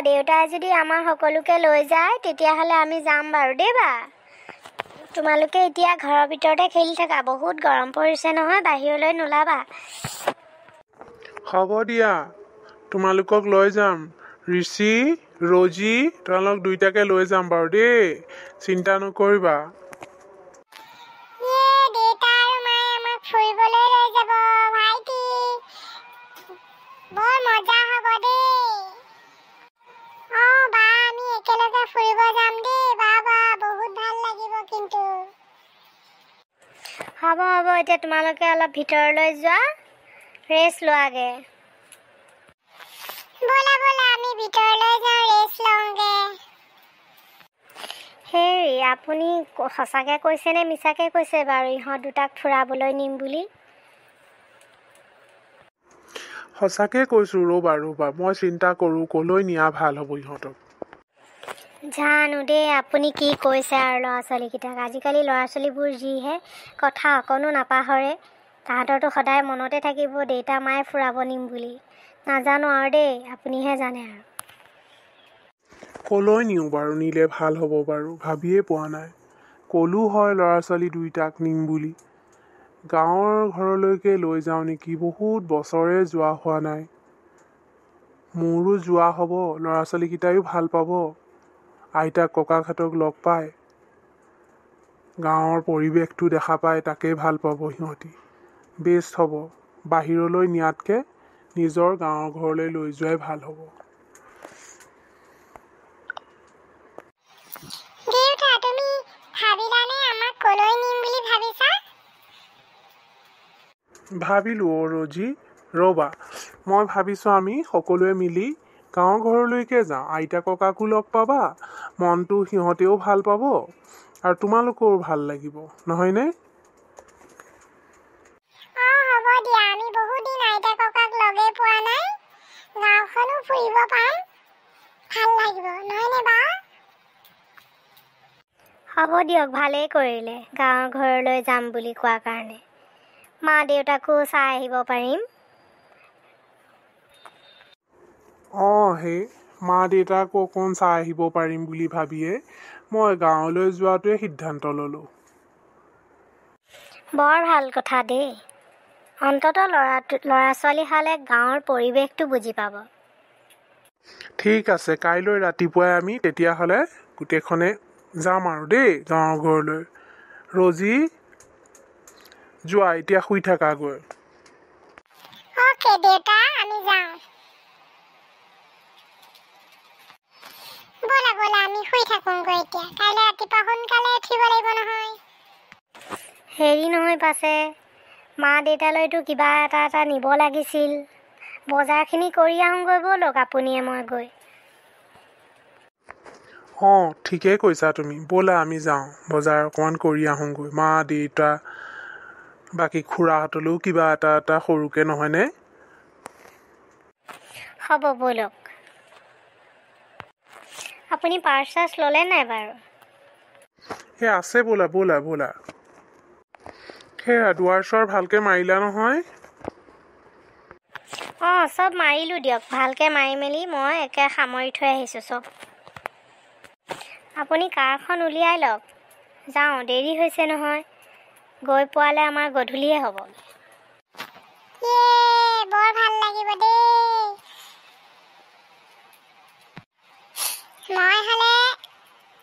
দেউতাই যদি আমাৰ সকলোকে লৈ যায় তেতিয়াহ'লে আমি যাম বাৰু দেই বা। তোমালোকে এতিয়া ঘৰৰ ভিতৰতে খেলি থাকা, বহুত গৰম পৰিছে নহয়, বাহিৰলৈ নোলাবা। হ'ব দিয়া, তোমালোকক লৈ যাম। ঋষি, ৰজি, তোমালোক দুইটাকে লৈ যাম বাৰু দেই, চিন্তা নকৰিবা। দেউতা আৰু মায়ে আমাক ফুৰিবলৈ লৈ যাব ভাইটি, বৰ মজা হ'ব দেই। বা আমি একেলগে ফুৰিব যাম দেই বা, বহুত ভাল লাগিব কিন্তু। হ'ব এতিয়া তোমালোকে অলপ ভিতৰলৈ যোৱা, ৰেষ্ট লোৱাগে। ব'লা আমি ভিতৰলৈ যাওঁ, ৰেষ্ট লওঁগে। হেৰি, আপুনি সঁচাকৈ কৈছে নে মিছাকৈ কৈছে বাৰু ইহঁত দুটাক ফুৰাবলৈ নিম বুলি? সঁচাকৈ কৈছোঁ, ৰ'বা মই চিন্তা কৰোঁ ক'লৈ নিয়া ভাল হ'ব ইহঁতক। জানো দেই আপুনি কি কৈছে আৰু ল'ৰা ছোৱালীকেইটাক। আজিকালি ল'ৰা ছোৱালীবোৰ যিহে, কথা অকণো নাপাহৰে। তাহাঁতৰতো সদায় মনতে থাকিব দেউতা মায়ে ফুৰাব নিম বুলি। নাজানো আৰু দেই, আপুনিহে জানে আৰু। ক'লৈ নিওঁ বাৰু, নিলে ভাল হ'ব বাৰু, ভাবিয়ে পোৱা নাই। ক'লো হয় ল'ৰা ছোৱালী দুইটাক নিম বুলি। গাঁৱৰ ঘৰলৈকে লৈ যাওঁ নেকি, বহুত বছৰে যোৱা হোৱা নাই। মোৰো যোৱা হ'ব, ল'ৰা ছোৱালীকেইটাইও ভাল পাব, আইতাক ককাকহঁতক লগ পায়, গাঁৱৰ পৰিৱেশটো দেখা পায়, তাকেই ভাল পাব সিহঁতি। বেষ্ট হ'ব, বাহিৰলৈ নিয়াতকৈ নিজৰ গাঁৱৰ ঘৰলৈ লৈ যোৱাই ভাল হ'ব। দেউতা, তুমি ভাবিলানে আমাক ক'লৈ নিম বুলি ভাবিছা? ভাবিলোঁ ৰজি, ৰ'বা, মই ভাবিছোঁ আমি সকলোৱে মিলি গাঁৱৰ ঘৰলৈকে যাওঁ। আইতা ককাকো লগ পাবা, মনটো সিহঁতেও ভাল পাব আৰু তোমালোকৰো ভাল লাগিব, নহয়নে? হ'ব দিয়া, আমি বহুত দিন আইতা ককাক লগেই পোৱা নাই, গাঁওখনো ফুৰিব পাম, ভাল লাগিব, নহয়নে বা? হ'ব দিয়ক, ভালেই কৰিলে গাঁৱৰ ঘৰলৈ যাম বুলি কোৱা কাৰণে। মা দেউতাকো চাই আহিব পাৰিম। সেই মা দেউতাকো অকণ চাই আহিব পাৰিম বুলি ভাবিয়ে মই গাঁৱলৈ যোৱাটোৱে সিদ্ধান্ত ল'লোঁ। বৰ ভাল কথা দেই, অন্ততঃ ল'ৰা ছোৱালী হালে গাঁৱৰ পৰিৱেশটো বুজি পাব। ঠিক আছে, কাইলৈ ৰাতিপুৱাই আমি তেতিয়াহ'লে গোটেইখনে যাম আৰু দেই গাঁৱৰ ঘৰলৈ। ৰজি, যোৱা এতিয়া শুই থাকাগৈ। অ'কে দেউতা, আমি যাওঁ। ব'লা আমি শুই থাকোঁগৈ এতিয়া, কাইলৈ ৰাতিপুৱা সোনকালে উঠিব লাগিব নহয়। হেৰি নহয় পাছে, মা দেউতালৈতো কিবা এটা নিব লাগিছিল। বজাৰখিনি কৰি আহোঁগৈ ব'লক, আপুনিয়ে মই গৈ। ঠিকেই কৈছা তুমি, ব'লা আমি যাওঁ, বজাৰ অকণমান কৰি আহোঁগৈ। মা দেউতা বাকী খুৰাহঁতলৈও কিবা এটা সৰুকৈ, নহয়নে? হ'ব ব'লক। আপুনি পাৰ্চ চাৰ্চ ল'লে নাই বাৰু? আছে, ব'লা। সেয়া দুৱাৰ চোৱাৰ ভালকৈ মাৰিলা নহয়? চব মাৰিলোঁ দিয়ক, ভালকৈ মাৰি মেলি মই একে সামৰি থৈ আহিছোঁ চব। আপুনি কাৰখন উলিয়াই লওক, যাওঁ, দেৰি হৈছে নহয়, গৈ পোৱালে আমাৰ গধূলিয়ে হ'ব। বৰ ভাল লাগিব দেই। মই হ'লে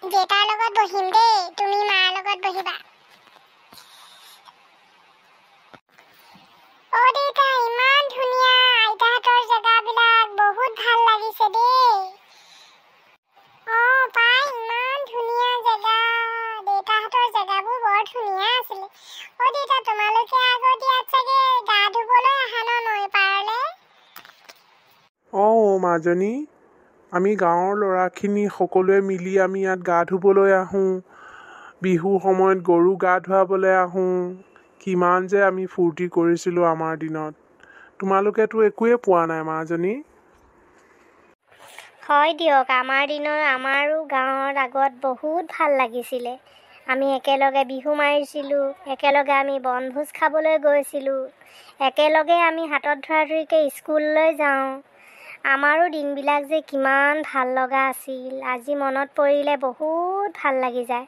দেউতাৰ লগত বহিম দেই, তুমি মাৰ লগত বহিবা। দেউতা, ইমান ধুনীয়া আইতাহঁতৰ জেগাবিলাক, বহুত ভাল লাগিছে দেই। ইমান ধুনীয়া জেগা, দেউতাহঁতৰ জেগাবোৰ বৰ ধুনীয়া আছিলে। দেউতা, তোমালোকে আগত ইয়াত চাগে গা ধুবলৈ আহা ন নৈ পাৰলে? মাজনী, আমি গাঁৱৰ ল'ৰাখিনি সকলোৱে মিলি আমি ইয়াত গা ধুবলৈ আহোঁ, বিহুৰ সময়ত গৰু গা ধুৱাবলৈ আহোঁ। কিমান যে আমি ফূৰ্তি কৰিছিলোঁ আমাৰ দিনত, তোমালোকেতো একোৱে পোৱা নাই মাজনী। হয় দিয়ক, আমাৰ দিনৰ আমাৰো গাঁৱত আগত বহুত ভাল লাগিছিলে। আমি একেলগে বিহু মাৰিছিলোঁ, একেলগে আমি বনভোজ খাবলৈ গৈছিলোঁ, একেলগে আমি হাতত ধৰা ধৰিকৈ স্কুললৈ যাওঁ। আমাৰো দিনবিলাক যে কিমান ভাল লগা আছিল, আজি মনত পৰিলে বহুত ভাল লাগি যায়।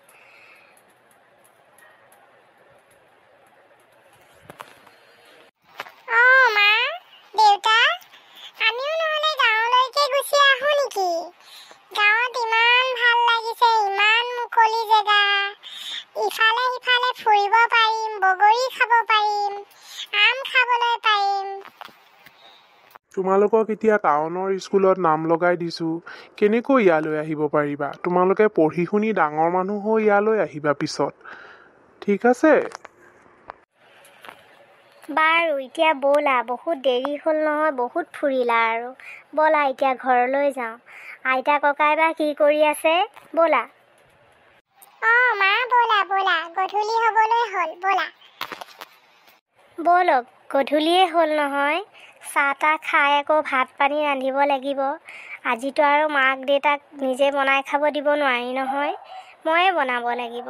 মা, দেউতা, আমিও নহ'লে গাঁৱলৈকে গুচি আহোঁ নেকি? গাঁৱত ইমান ভাল লাগিছে, ইমান মুকলি জেগা। ইফালে সিফালে ফুৰিব পাৰিম, বগৰী খাব পাৰিম, আম খাবলৈ পাৰিম। তোমালোকক এতিয়া টাউনৰ স্কুলত নাম লগাই দিছোঁ, কেনেকৈ ইয়ালৈ আহিব পাৰিবা? তোমালোকে পঢ়ি শুনি ডাঙৰ মানুহ হৈ ইয়ালৈ আহিবা পিছত, ঠিক আছে? বাৰু এতিয়া ব'লা, বহুত দেৰি হ'ল নহয়, বহুত ফুৰিলা আৰু। ব'লা এতিয়া ঘৰলৈ যাওঁ। আইতা ককাই বা কি কৰি আছে? ব'লা। মা, ব'লা ব'লা, গধূলি হ'বলৈ হ'ল, ব'লা। ব'লক, গধূলিয়ে হ'ল নহয়। চাহ তাহ খাই আকৌ ভাত পানী ৰান্ধিব লাগিব। আজিতো আৰু মাক দেউতাক নিজে বনাই খাব দিব নোৱাৰি নহয়, ময়ে বনাব লাগিব।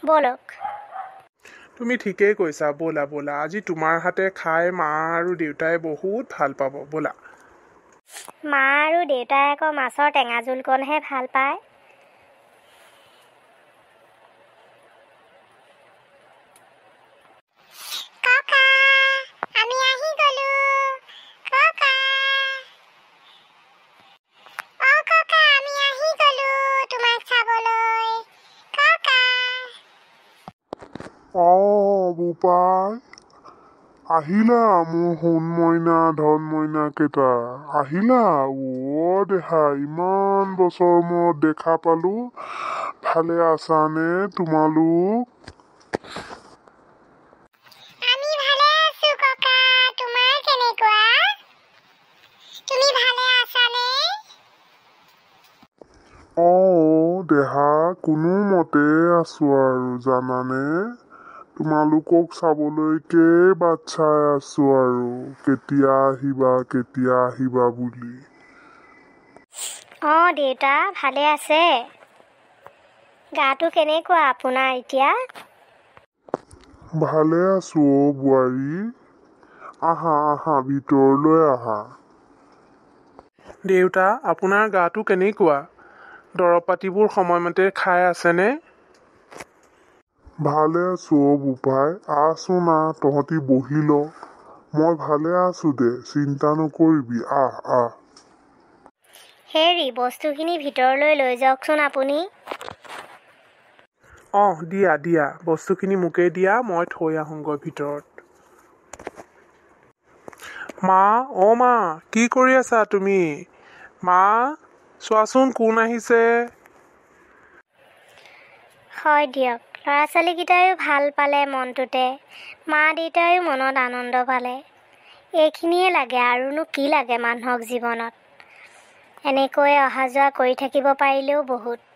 ব'লক। তুমি ঠিকেই কৈছা, ব'লা ব'লা। আজি তোমাৰ হাতে খাই মা আৰু দেউতাই বহুত ভাল পাব, ব'লা। মা আৰু দেউতাই আকৌ মাছৰ টেঙা জোলকণহে ভাল পায়। ককা, আমি আহি গ'লো। ককা, ককা, আমি আহি গ'লো তোমাক চাবলৈ। ককা, বোপাই, আহিলা মোৰ সোণ মইনা ধন মইনা কেইটা, আহিলা? দেহা, ইমান বছৰ মূৰত দেখা পালো, ভালে আছানে তোমালোক? আমি ভালে আছো ককা, তোমাৰ কেনেকুৱা? তুমি ভালে আছানে? দেহা, কোনো মতে আছো আৰু জানানে, তোমালোকক চাবলৈকে বাট চাই আছো আৰু কেতিয়া আহিবা বুলি। দেউতা ভালে আছে? গাটো কেনেকুৱা আপোনাৰ এতিয়া? ভালে আছো বোৱাৰী, আহা ভিতৰলৈ আহা। দেউতা, আপোনাৰ গাটো কেনেকুৱা? দৰৱ পাতিবোৰ সময়মতে খাই আছেনে? ভালে আছো বোপাই, আহচোন তহঁতি বহি ল। মই ভালে আছো দে, চিন্তা নকৰিবি, আহ। হেৰি, বস্তুখিনি ভিতৰলৈ লৈ যাওকচোন আপুনি। দিয়া, বস্তুখিনি মোকেই দিয়া, মই থৈ আহোঁগৈ ভিতৰত। মা, কি কৰি আছা তুমি? মা, চোৱাচোন কোন আহিছে। হয় দিয়ক, ল'ৰা ছোৱালীকেইটাইও ভাল পালে মনটোতে, মা দেউতাইও মনত আনন্দ পালে। এইখিনিয়ে লাগে, আৰুনো কি লাগে মানুহক জীৱনত। এনেকৈ অহা যোৱা কৰি থাকিব পাৰিলেও বহুত।